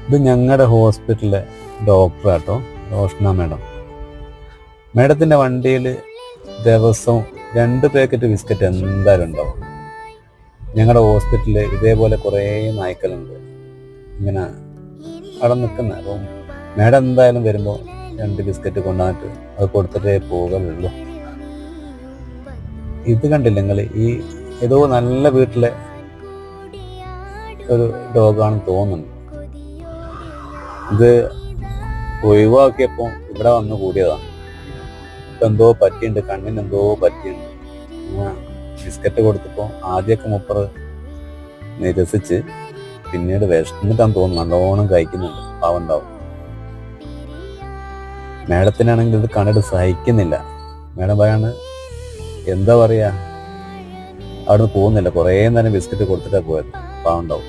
ഇത് ഞങ്ങളുടെ ഹോസ്പിറ്റലിലെ ഡോക്ടറാട്ടോ, റോഷ്ന മാഡം. മാഡത്തിൻ്റെ വണ്ടിയിൽ ദിവസവും 2 പാക്കറ്റ് ബിസ്ക്കറ്റ് എന്തായാലും ഉണ്ടാവും. ഞങ്ങളുടെ ഹോസ്പിറ്റലിൽ ഇതേപോലെ കുറേ നായ്ക്കളുണ്ട് ഇങ്ങനെ അവിടെ നിൽക്കുന്നത്. അപ്പം മാഡം എന്തായാലും വരുമ്പോൾ 2 ബിസ്ക്കറ്റ് കൊണ്ടുവന്നിട്ട് അത് കൊടുത്തിട്ടേ പോകലുള്ളൂ. ഇത് കണ്ടില്ല നിങ്ങൾ, ഈ ഏതോ നല്ല വീട്ടിലെ ഒരു ഡോഗാണെന്ന് തോന്നുന്നു. ഇത് ഒഴിവാക്കിയപ്പോൾ ഇവിടെ വന്ന് കൂടിയതാണ്. ഇപ്പം എന്തോ പറ്റിയുണ്ട്, കണ്ണിന് എന്തോ പറ്റിയുണ്ട്. ബിസ്ക്കറ്റ് കൊടുത്തപ്പോൾ ആദ്യമൊക്കെ മൂപ്പർ നിരസിച്ച്, പിന്നീട് വിശന്നിട്ടാന്ന് തോന്നുന്നു നല്ലോണം കഴിക്കുന്നുണ്ട്. പാവുണ്ടാവും. മാഡത്തിനാണെങ്കിൽ ഇത് കണ്ടിട്ട് സഹിക്കുന്നില്ല. മാഡം പറയാണ് എന്താ പറയുക, അവിടെ നിന്ന് പോകുന്നില്ല. കുറേ നേരം ബിസ്ക്കറ്റ് കൊടുത്തിട്ടാണ് പോയത്. പാവുണ്ടാവും.